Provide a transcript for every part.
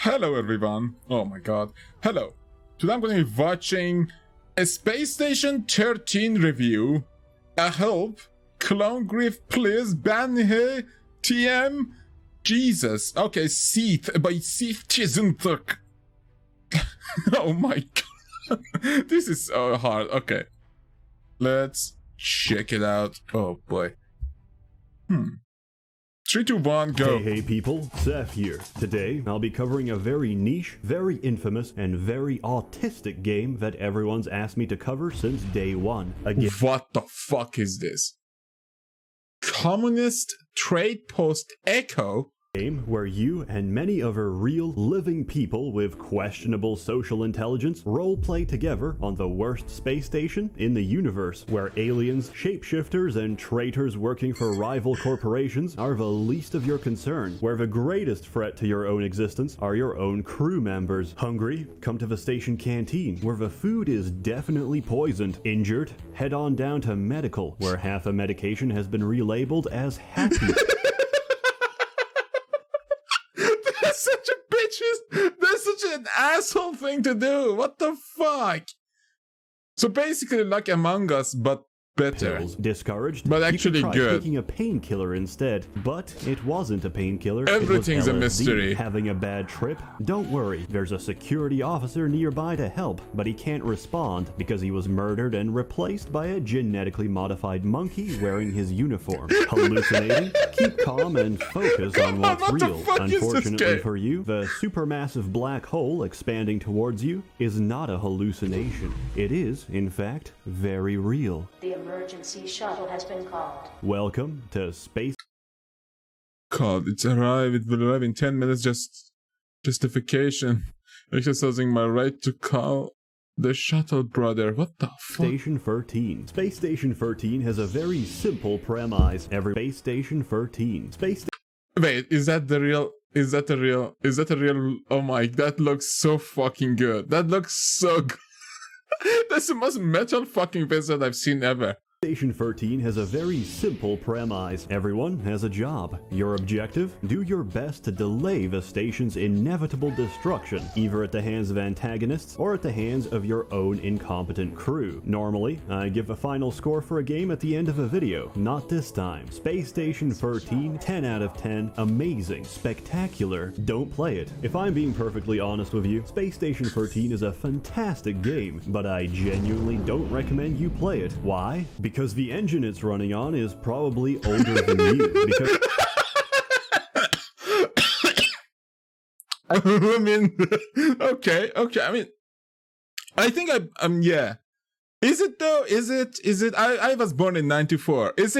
Hello everyone. Oh my god. Hello. Today I'm going to be watching a Space Station 13 review. AHELP. Clone Grief Please. Banhe. TM. Jesus. Okay, Seth by SsethTzeentach. Oh my god. This is so hard. Okay. Let's check it out. Oh boy. 3, 2, 1, go. Hey people, Seth here. Today, I'll be covering a very niche, very infamous, and very autistic game that everyone's asked me to cover since day one. What the fuck is this? Communist Trade Post Echo? Game where you and many other real, living people with questionable social intelligence roleplay together on the worst space station in the universe, where aliens, shapeshifters, and traitors working for rival corporations are the least of your concern, where the greatest threat to your own existence are your own crew members. Hungry? Come to the station canteen, where the food is definitely poisoned. Injured? Head on down to medical, where half the medication has been relabeled as happy. That's such an asshole thing to do. What the fuck? So basically like Among Us, but better. Pills. Discouraged, but actually you could try good. taking a painkiller instead, but it wasn't a painkiller. Everything's it was a mystery. Having a bad trip? Don't worry, there's a security officer nearby to help, but he can't respond because he was murdered and replaced by a genetically modified monkey wearing his uniform. Hallucinating? Keep calm and focus on what's real. Unfortunately for you, the supermassive black hole expanding towards you is not a hallucination. It is, in fact, very real. The emergency shuttle has been called. Welcome to Space. God, it will arrive in 10 minutes. Justification. Exercising my right to call the shuttle, brother. What the fuck? Station 13. Space Station 13 has a very simple premise. Every Space Station 13. Wait, is that the real? Is that a real? Oh my, that looks so fucking good. That looks so good. That's the most metal fucking face that I've seen ever. Station 13 has a very simple premise. Everyone has a job. Your objective? Do your best to delay the station's inevitable destruction, either at the hands of antagonists or at the hands of your own incompetent crew. Normally, I give a final score for a game at the end of a video. Not this time. Space Station 13, 10 out of 10, amazing, spectacular. Don't play it. If I'm being perfectly honest with you, Space Station 13 is a fantastic game, but I genuinely don't recommend you play it. Why? Because the engine it's running on is probably older than you. Because I mean, okay. I mean, I think yeah. Is it though? Is it? I was born in '94. Is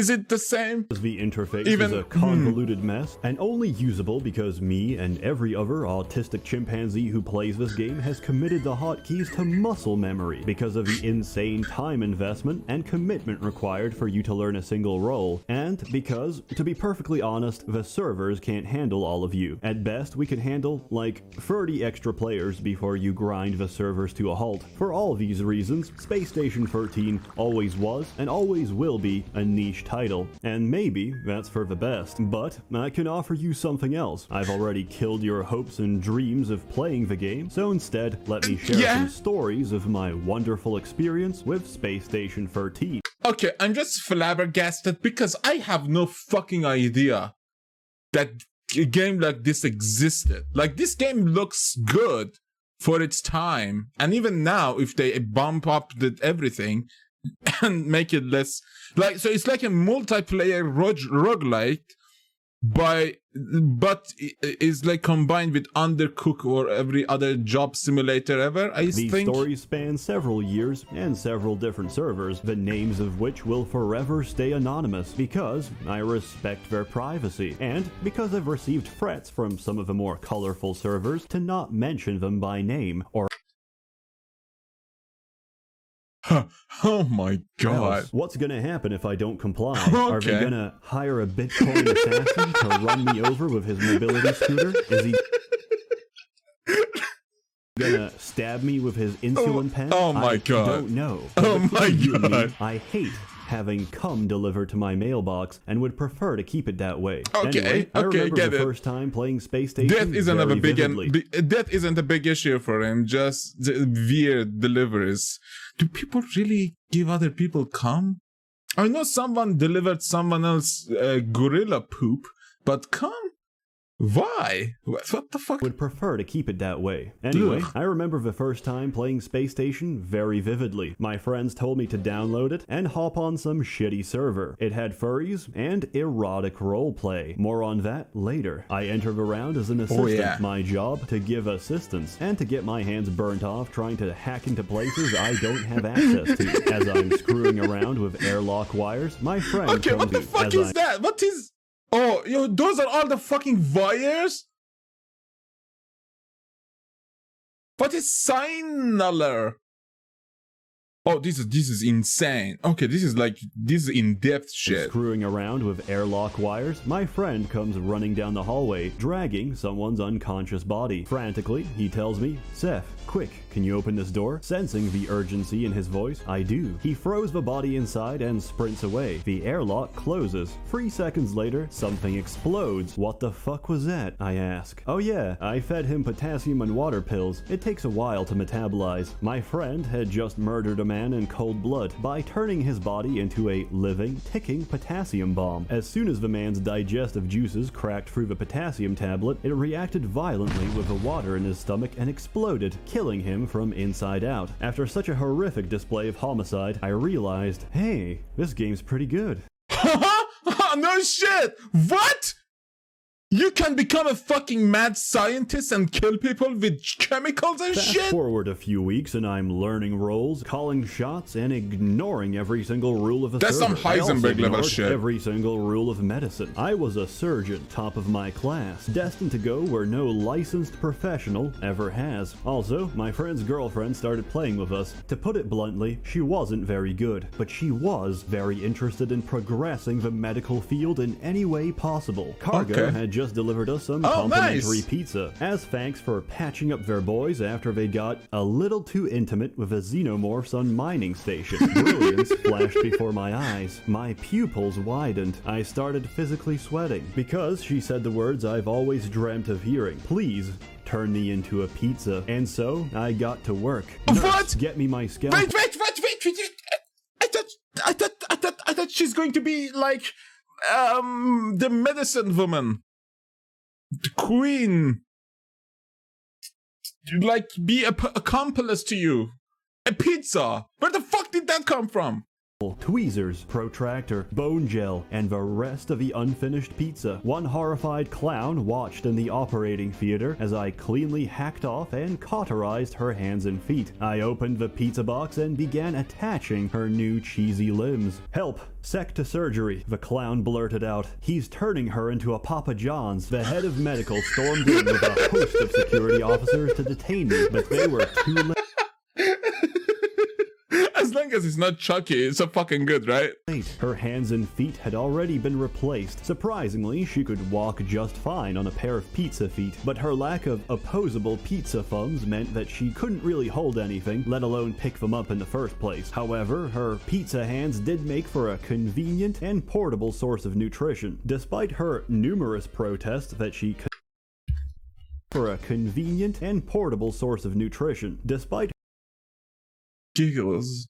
it the same? The interface is a convoluted mess, and only usable because me and every other autistic chimpanzee who plays this game has committed the hotkeys to muscle memory because of the insane time investment and commitment required for you to learn a single role, and because, to be perfectly honest, the servers can't handle all of you. At best, we can handle, like, 30 extra players before you grind the servers to a halt. For all these reasons, Space Station 13 always was and always will be a niche title, and maybe that's for the best, but I can offer you something else. I've already killed your hopes and dreams of playing the game, so instead let me share some stories of my wonderful experience with Space Station 13. Okay, I'm just flabbergasted because I have no fucking idea that a game like this existed. Like, this game looks good for its time, and even now if they bump up everything and make it less like, so it's like a multiplayer roguelike, but is like combined with Undercooked or every other job simulator ever. These stories span several years and several different servers, the names of which will forever stay anonymous because I respect their privacy, and because I've received threats from some of the more colorful servers to not mention them by name or Oh my god. What's gonna happen if I don't comply? Are they gonna hire a Bitcoin assassin to run me over with his mobility scooter? Is he gonna stab me with his insulin pen? Oh my god. I don't know. Oh my god. I hate having cum delivered to my mailbox and would prefer to keep it that way. Okay, anyway, I okay, remember get the it. first time playing Space Station That isn't very a big vividly. that isn't a big issue for him. Just the weird deliveries. Do people really give other people cum? I know someone delivered someone else gorilla poop, but cum? Why? What the fuck? Would prefer to keep it that way. Anyway, Ugh. I remember the first time playing Space Station very vividly. My friends told me to download it and hop on some shitty server. It had furries and erotic roleplay. More on that later. I entered around as an assistant. yeah. My job to give assistance and to get my hands burnt off trying to hack into places I don't have access to. As I'm screwing around with airlock wires, my friend Okay, comes what the in. fuck As is that? What is... Oh, yo, those are all the fucking wires? What is signaler? Oh, this is insane. Okay, this is in-depth shit. Screwing around with airlock wires, my friend comes running down the hallway, dragging someone's unconscious body. Frantically, he tells me, "Seth, quick, can you open this door?" Sensing the urgency in his voice, I do. He throws the body inside and sprints away. The airlock closes. 3 seconds later, something explodes. What the fuck was that? I ask. Oh yeah, I fed him potassium and water pills. It takes a while to metabolize. My friend had just murdered a man in cold blood by turning his body into a living, ticking potassium bomb. As soon as the man's digestive juices cracked through the potassium tablet, it reacted violently with the water in his stomach and exploded, killing him from inside out. After such a horrific display of homicide, I realized, hey, this game's pretty good. No shit! What? You can become a fucking mad scientist and kill people with chemicals and Fast shit? forward a few weeks and I'm learning roles, calling shots, and ignoring every single rule of a That's server. some I also Heisenberg level ignored shit. every single rule of medicine. I was a surgeon, top of my class, destined to go where no licensed professional ever has. Also, my friend's girlfriend started playing with us. To put it bluntly, she wasn't very good, but she was very interested in progressing the medical field in any way possible. Cargo Okay. had just delivered us some Oh, complimentary nice. pizza, as thanks for patching up their boys after they got a little too intimate with the xenomorphs on mining station. Brilliance flashed before my eyes. My pupils widened. I started physically sweating, because she said the words I've always dreamt of hearing. Please, turn me into a pizza. And so, I got to work. Nurse, What? get me my scalpel. Wait. I thought she's going to be like, the medicine woman. The queen. Like, be a accomplice to you. A pizza. Where the fuck did that come from? Tweezers, protractor, bone gel, and the rest of the unfinished pizza. One horrified clown watched in the operating theater as I cleanly hacked off and cauterized her hands and feet. I opened the pizza box and began attaching her new cheesy limbs. "Help! Sec to surgery," the clown blurted out. "He's turning her into a Papa John's." The head of medical stormed in with a host of security officers to detain me, but they were too late. As long as it's not Chucky, it's so fucking good, right? Her hands and feet had already been replaced. Surprisingly, she could walk just fine on a pair of pizza feet, but her lack of opposable pizza thumbs meant that she couldn't really hold anything, let alone pick them up in the first place. However, her pizza hands did make for a convenient and portable source of nutrition. Despite her numerous protests that she could for a convenient and portable source of nutrition. Despite Giggles.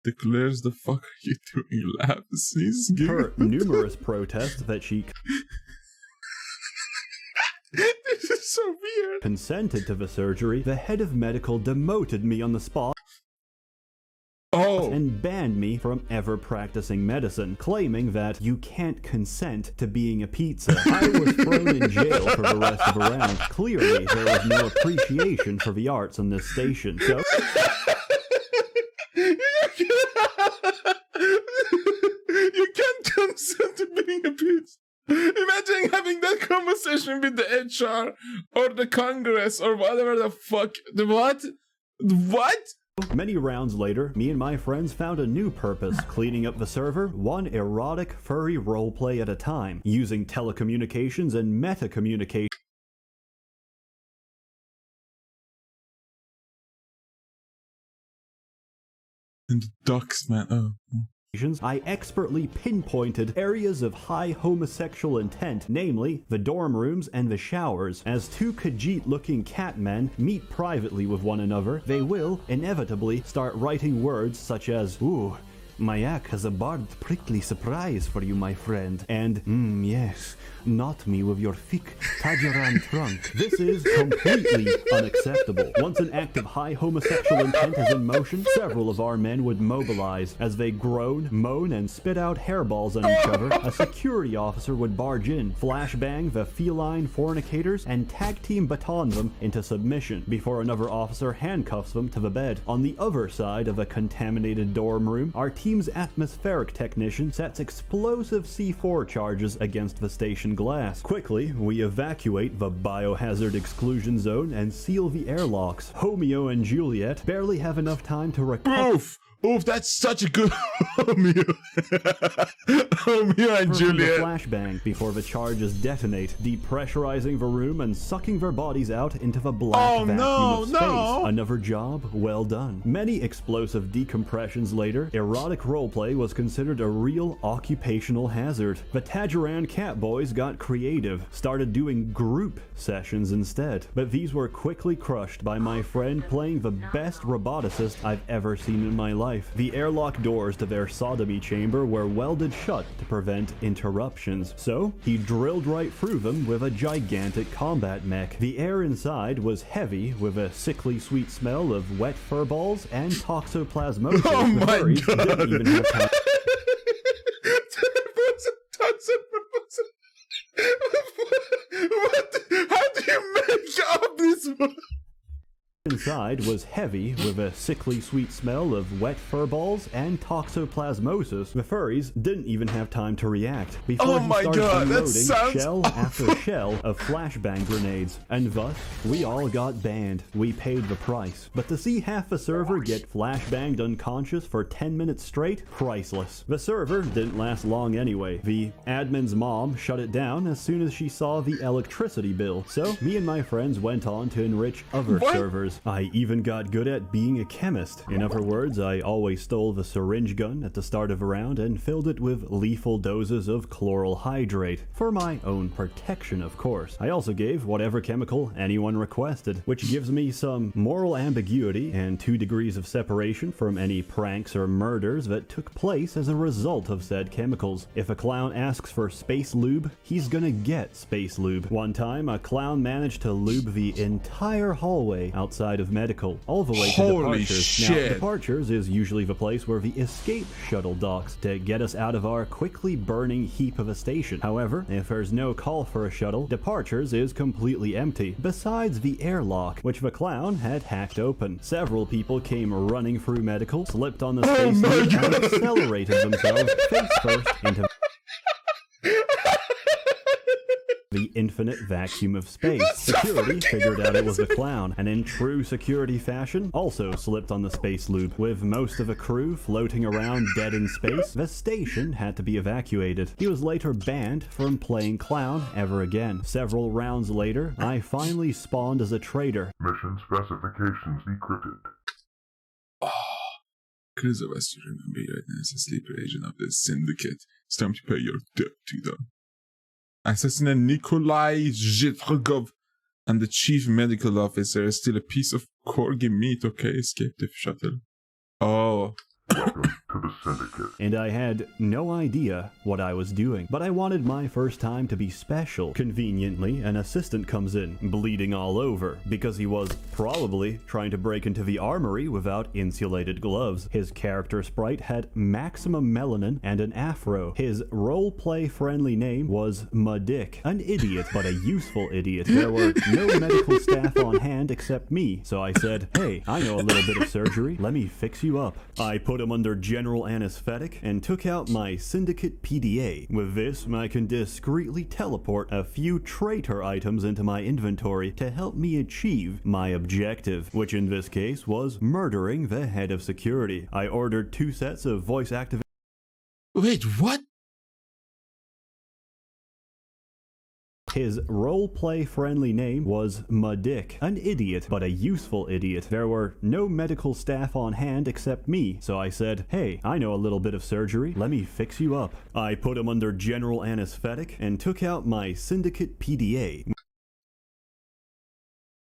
Declares the fuck are you doing? Laughs. He's her giggling. numerous protests that she This is so weird. consented to the surgery, the head of medical demoted me on the spot Oh. and banned me from ever practicing medicine, claiming that you can't consent to being a pizza. I was thrown in jail for the rest of the round. Clearly, there was no appreciation for the arts on this station, so You can't consent to being a pizza. Imagine having that conversation with the HR or the Congress or whatever the fuck. The what? What? many rounds later, me and my friends found a new purpose, cleaning up the server, one erotic furry roleplay at a time, using telecommunications and meta-communication. And the ducks, man. Oh. I expertly pinpointed areas of high homosexual intent, namely the dorm rooms and the showers. As two Khajiit-looking catmen meet privately with one another, they will, inevitably, start writing words such as, "Ooh, Mayak has a barbed prickly surprise for you, my friend," and, yes, not me with your thick Tajaran trunk." This is completely unacceptable. Once an act of high homosexual intent is in motion, several of our men would mobilize. As they groan, moan, and spit out hairballs on each other, a security officer would barge in, flashbang the feline fornicators, and tag team baton them into submission before another officer handcuffs them to the bed. On the other side of a contaminated dorm room, our team's atmospheric technician sets explosive C4 charges against the station glass. Quickly, we evacuate the biohazard exclusion zone and seal the airlocks. Romeo and Juliet barely have enough time to recover. Oof, that's such a good Romeo. Romeo and Juliet. Flashbang before the charges detonate, depressurizing the room and sucking their bodies out into the black vacuum of space. Another job well done. Many explosive decompressions later, erotic roleplay was considered a real occupational hazard. The Tajaran cat boys got creative, started doing group sessions instead, but these were quickly crushed by my friend playing the best roboticist I've ever seen in my life. The airlock doors to their sodomy chamber were welded shut to prevent interruptions, so he drilled right through them with a gigantic combat mech. The air inside was heavy with a sickly sweet smell of wet fur balls and toxoplasmosis. Oh my god! Didn't even have time. What? How do you make up this one? Inside was heavy with a sickly sweet smell of wet fur balls and toxoplasmosis. The furries didn't even have time to react before he started unloading shell after shell of flashbang grenades, and thus we all got banned. We paid the price. But to see half the server get flashbanged unconscious for 10 minutes straight, priceless. The server didn't last long anyway. The admin's mom shut it down as soon as she saw the electricity bill, so me and my friends went on to enrich other servers. I even got good at being a chemist. In other words, I always stole the syringe gun at the start of a round and filled it with lethal doses of chloral hydrate. For my own protection, of course. I also gave whatever chemical anyone requested, which gives me some moral ambiguity and 2 degrees of separation from any pranks or murders that took place as a result of said chemicals. If a clown asks for space lube, he's gonna get space lube. One time, a clown managed to lube the entire hallway outside of medical, all the way to departures. Shit. Now, departures is usually the place where the escape shuttle docks to get us out of our quickly burning heap of a station. However, if there's no call for a shuttle, departures is completely empty, besides the airlock, which the clown had hacked open. Several people came running through medical, slipped on the space suit, and accelerated themselves face first into the infinite vacuum of space. Security figured out it was a clown, and in true security fashion, also slipped on the space loop. With most of the crew floating around dead in space, the station had to be evacuated. He was later banned from playing clown ever again. Several rounds later, I finally spawned as a traitor. Mission specifications decrypted. Because of us to remember you as a sleeper agent of the syndicate. It's time to pay your debt to them. Assassin Nikolai Zhitrogov and the chief medical officer is still a piece of corgi meat. Okay, escape the shuttle. Oh. Welcome to the syndicate. And I had no idea what I was doing, but I wanted my first time to be special. Conveniently, an assistant comes in, bleeding all over, because he was probably trying to break into the armory without insulated gloves. His character sprite had maximum melanin and an afro. His roleplay friendly name was Madick. An idiot, but a useful idiot. There were no medical staff on hand except me, so I said, "Hey, I know a little bit of surgery. Let me fix you up." I put him under general anesthetic and took out my syndicate PDA. With this, I can discreetly teleport a few traitor items into my inventory to help me achieve my objective, which in this case was murdering the head of security. I ordered 2 sets of voice activation. Wait, what? His roleplay friendly name was Madick, an idiot, but a useful idiot. There were no medical staff on hand except me, so I said, hey, I know a little bit of surgery, let me fix you up. I put him under general anesthetic and took out my syndicate PDA.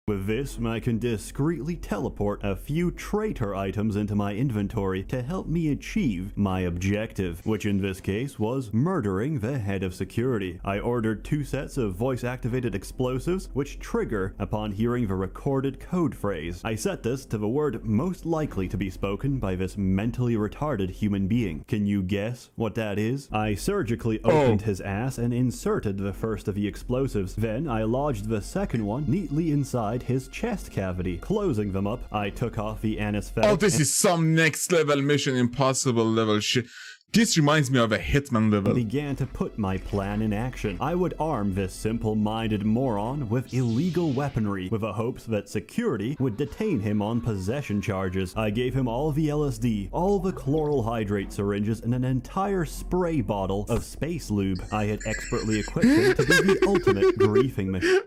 With this, I can discreetly teleport a few traitor items into my inventory to help me achieve my objective, which in this case was murdering the head of security. I ordered 2 sets of voice-activated explosives, which trigger upon hearing the recorded code phrase. I set this to the word most likely to be spoken by this mentally retarded human being. Can you guess what that is? I surgically opened his ass and inserted the first of the explosives. Then I lodged the second one neatly inside his chest cavity. Closing them up, I took off the anesthetic. Oh, this is some next level Mission Impossible level shit. This reminds me of a Hitman level. Began to put my plan in action. I would arm this simple-minded moron with illegal weaponry, with the hopes that security would detain him on possession charges. I gave him all the LSD, all the chloral hydrate syringes, and an entire spray bottle of space lube. I had expertly equipped him to be the ultimate griefing machine.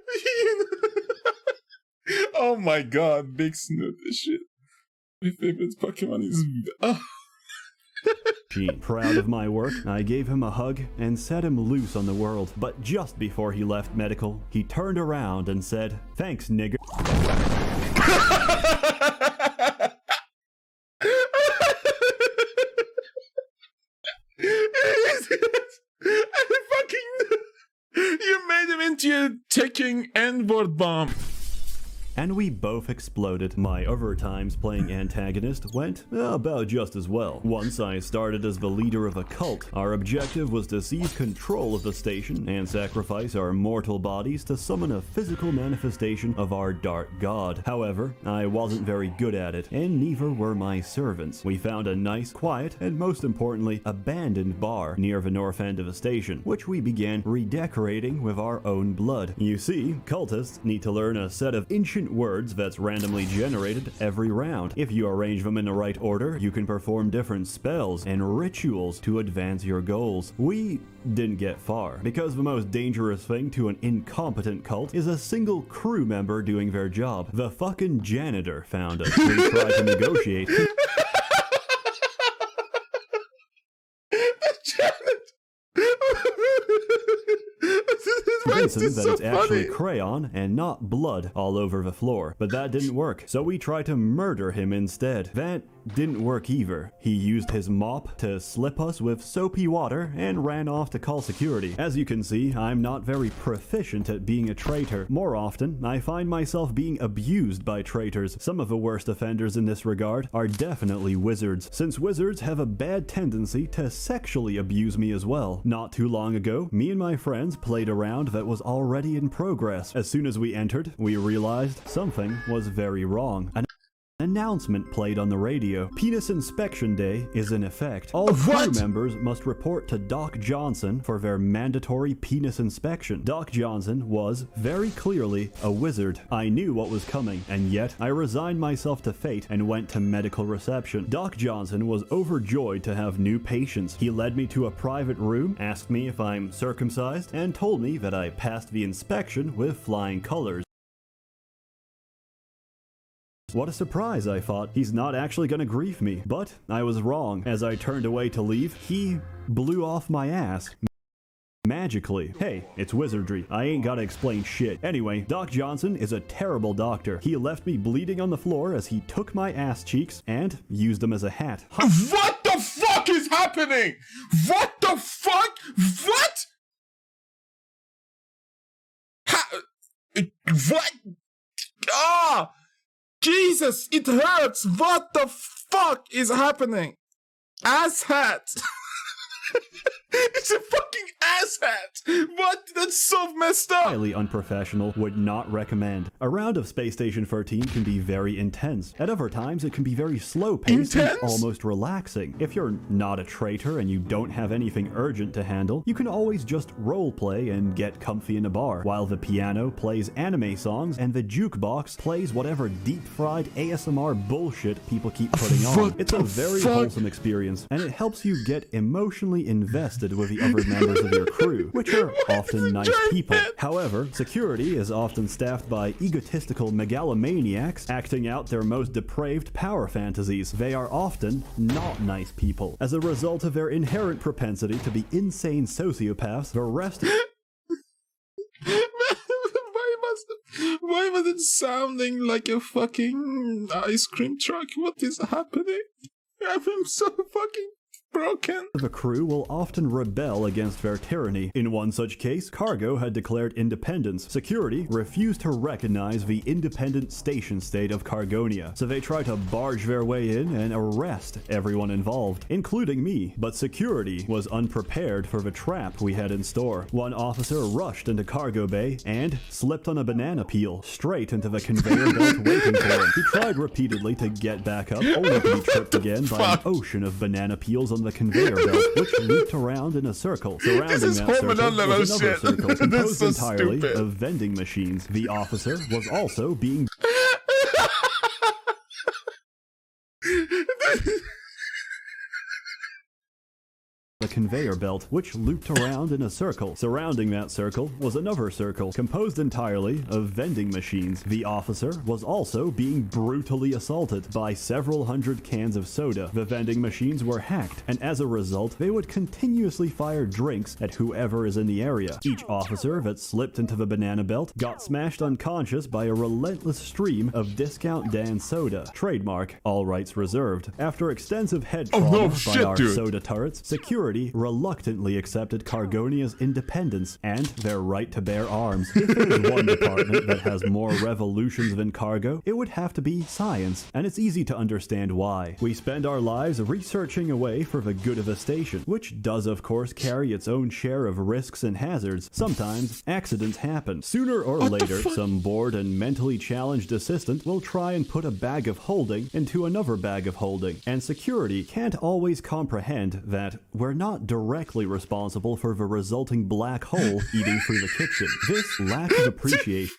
Oh my god, Big Snoot, this shit. My favorite Pokemon is... Oh. Proud of my work, I gave him a hug and set him loose on the world. But just before he left medical, he turned around and said, "Thanks, nigger." You made him into a ticking N-word bomb. And we both exploded. My other times playing antagonist went about just as well. Once I started as the leader of a cult. Our objective was to seize control of the station and sacrifice our mortal bodies to summon a physical manifestation of our dark god. However, I wasn't very good at it, and neither were my servants. We found a nice, quiet, and most importantly, abandoned bar near the north end of the station, which we began redecorating with our own blood. You see, cultists need to learn a set of ancient words that's randomly generated every round. If you arrange them in the right order, you can perform different spells and rituals to advance your goals. We didn't get far, because the most dangerous thing to an incompetent cult is a single crew member doing their job. The fucking janitor found us. We tried to negotiate. Convincing that it's actually crayon and not blood all over the floor. But that didn't work, so we tried to murder him instead. That didn't work either. He used his mop to slip us with soapy water and ran off to call security. As you can see, I'm not very proficient at being a traitor. More often, I find myself being abused by traitors. Some of the worst offenders in this regard are definitely wizards, since wizards have a bad tendency to sexually abuse me as well. Not too long ago, me and my friends played a round that was already in progress. As soon as we entered, we realized something was very wrong. An announcement played on the radio. Penis Inspection Day is in effect. All crew members must report to Doc Johnson for their mandatory penis inspection. Doc Johnson was, very clearly, a wizard. I knew what was coming, and yet I resigned myself to fate and went to medical reception. Doc Johnson was overjoyed to have new patients. He led me to a private room, asked me if I'm circumcised, and told me that I passed the inspection with flying colors. What a surprise, I thought. He's not actually gonna grief me. But I was wrong. As I turned away to leave, he blew off my ass. Magically. Hey, it's wizardry. I ain't gotta explain shit. Anyway, Doc Johnson is a terrible doctor. He left me bleeding on the floor as he took my ass cheeks and used them as a hat. What the fuck is happening? What the fuck? What? What? Ah! Jesus, it hurts! What the fuck is happening? Ass hat! It's a fucking ass hat! What? That's so messed up! Highly unprofessional, would not recommend. A round of Space Station 13 can be very intense. At other times, it can be very slow-paced and almost relaxing. If you're not a traitor and you don't have anything urgent to handle, you can always just roleplay and get comfy in a bar, while the piano plays anime songs and the jukebox plays whatever deep-fried ASMR bullshit people keep putting on. It's a very wholesome experience, and it helps you get emotionally invested invested with the other members of your crew, which are often nice people. However, security is often staffed by egotistical megalomaniacs acting out their most depraved power fantasies. They are often not nice people. As a result of their inherent propensity to be insane sociopaths, the rest Why was it sounding like a fucking ice cream truck? What is happening? I'm so fucking broken. The crew will often rebel against their tyranny. In one such case, cargo had declared independence. Security refused to recognize the independent station state of Cargonia, so they tried to barge their way in and arrest everyone involved, including me. But security was unprepared for the trap we had in store. One officer rushed into cargo bay and slipped on a banana peel straight into the conveyor belt waiting for him. He tried repeatedly to get back up, only to be tripped again by an ocean of banana peels on the conveyor belt, which looped around in a circle. Surrounding that circle was another circle composed entirely of vending machines. The officer was also being the conveyor belt, which looped around in a circle. Surrounding that circle was another circle, composed entirely of vending machines. The officer was also being brutally assaulted by several hundred cans of soda. The vending machines were hacked, and as a result, they would continuously fire drinks at whoever is in the area. Each officer that slipped into the banana belt got smashed unconscious by a relentless stream of Discount Dan soda. Trademark, all rights reserved. After extensive head trauma by our soda turrets, security reluctantly accepted Cargonia's independence and their right to bear arms. If there's one department that has more revolutions than cargo, it would have to be science, and it's easy to understand why. We spend our lives researching away for the good of the station, which does of course carry its own share of risks and hazards. Sometimes accidents happen. Sooner or later, some bored and mentally challenged assistant will try and put a bag of holding into another bag of holding, and security can't always comprehend that we're not directly responsible for the resulting black hole eating through the kitchen. This lack of appreciation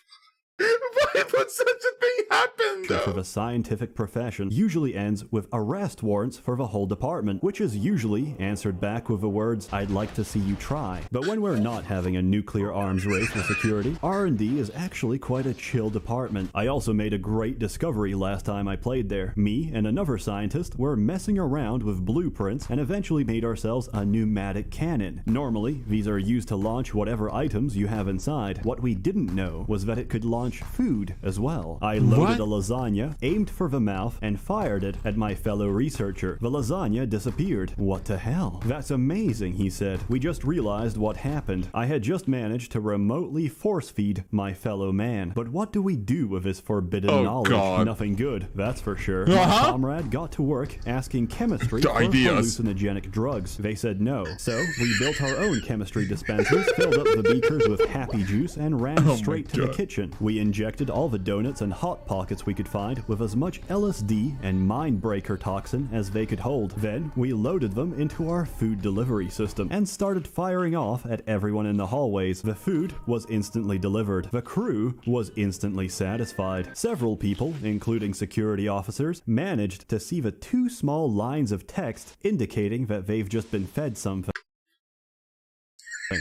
Why would such a thing happen, though? for the scientific profession usually ends with arrest warrants for the whole department, which is usually answered back with the words, "I'd like to see you try." But when we're not having a nuclear arms race with security, R&D is actually quite a chill department. I also made a great discovery last time I played there. Me and another scientist were messing around with blueprints and eventually made ourselves a pneumatic cannon. Normally, these are used to launch whatever items you have inside. What we didn't know was that it could launch food as well. I loaded a lasagna, aimed for the mouth, and fired it at my fellow researcher. The lasagna disappeared. What the hell? That's amazing, he said. We just realized what happened. I had just managed to remotely force feed my fellow man. But what do we do with this forbidden knowledge? God. Nothing good, that's for sure. My comrade got to work asking chemistry for hallucinogenic drugs. They said no. So we built our own chemistry dispensers, filled up the beakers with happy juice, and ran straight to the kitchen. We injected all the donuts and hot pockets we could find with as much LSD and mind-breaker toxin as they could hold. Then we loaded them into our food delivery system and started firing off at everyone in the hallways. The food was instantly delivered. The crew was instantly satisfied. Several people, including security officers, managed to see the 2 small lines of text indicating that they've just been fed something.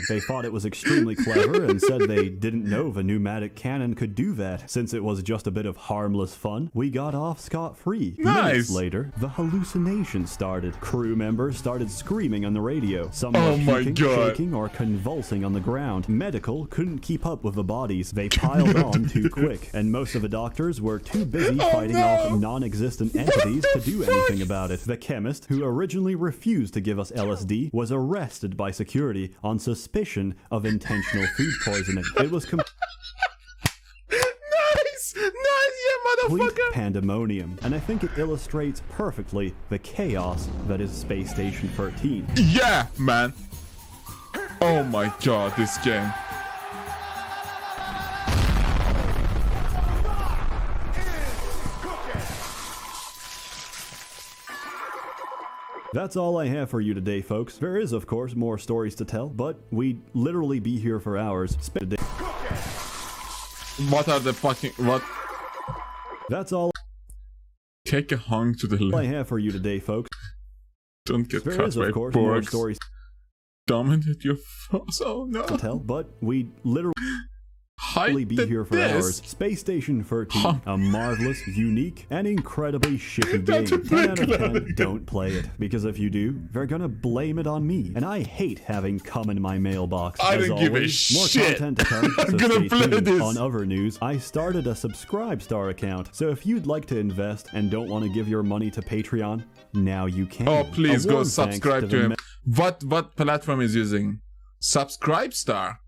They thought it was extremely clever and said they didn't know the pneumatic cannon could do that. Since it was just a bit of harmless fun, we got off scot-free. Minutes later, the hallucination started. Crew members started screaming on the radio. Some were puking, shaking, or convulsing on the ground. Medical couldn't keep up with the bodies. They piled on too quick, and most of the doctors were too busy fighting off non-existent entities to do anything about it. The chemist, who originally refused to give us LSD, was arrested by security on suspicion of intentional food poisoning. It was nice, yeah, motherfucker. Complete pandemonium, and I think it illustrates perfectly the chaos that is Space Station 13. Yeah, man. Oh my god, this game. That's all I have for you today, folks. There is, of course, more stories to tell, but we'd literally be here for hours. Spend a day. What are the fucking... what? That's all Take a hung to the left. I have for you today, folks. Don't get there caught is, by of course, more porgs. stories. Dominate your force. Oh no. tell, but we'd literally be Hide here for hours. Space Station 13, a marvelous, unique, and incredibly shitty That's a game. 10 out of big 10, don't play it. Because if you do, they're gonna blame it on me. And I hate having cum in my mailbox. I As don't give a always, more shit. content to come, I'm so gonna stay play tuned. this. On other news, I started a Subscribe Star account. So if you'd like to invest and don't want to give your money to Patreon, now you can. Oh, please A go warm thanks subscribe to the him. What platform is using? Subscribe Star.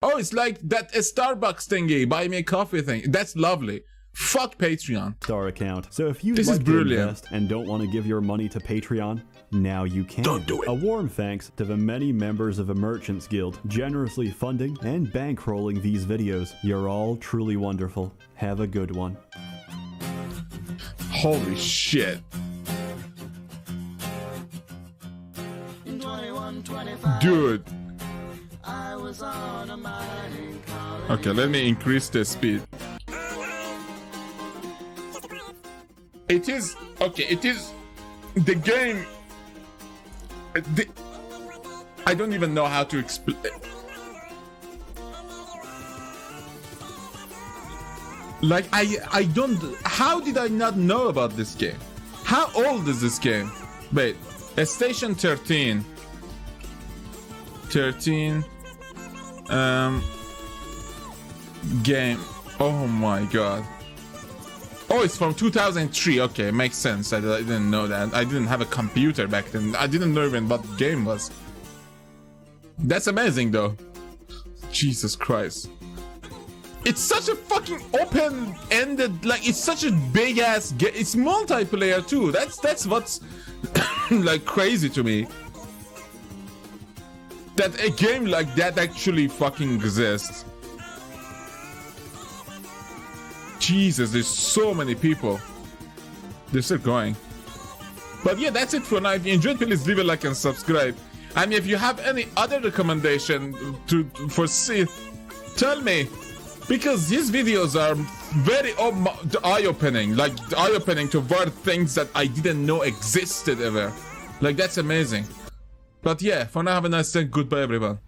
Oh, it's like that a Starbucks thingy, buy me a coffee thing. That's lovely. Fuck Patreon. Star account. So if you'd This is like to brilliant. invest and don't want to give your money to Patreon, now you can. Don't do it. A warm thanks to the many members of the Merchants Guild generously funding and bankrolling these videos. You're all truly wonderful. Have a good one. Holy shit. Dude. Okay, let me increase the speed. It is okay. It is the game. I don't even know how to explain. Like I don't. How did I not know about this game? How old is this game? Wait, Station 13. 13. Game. Oh my god. Oh, it's from 2003. Okay, makes sense. I didn't know that. I didn't have a computer back then. I didn't know even what the game was. That's amazing though. Jesus Christ. It's such a fucking open-ended, like it's such a big ass game. It's multiplayer too. That's what's like crazy to me. That a game like that actually fucking exists. Jesus, there's so many people. They're still going. But yeah, that's it for now. If you enjoyed, please leave a like and subscribe. And if you have any other recommendation for Seth, tell me. Because these videos are very eye-opening. Like, eye-opening to word things that I didn't know existed ever. Like, that's amazing. But yeah, for now, have a nice day. Goodbye, everyone.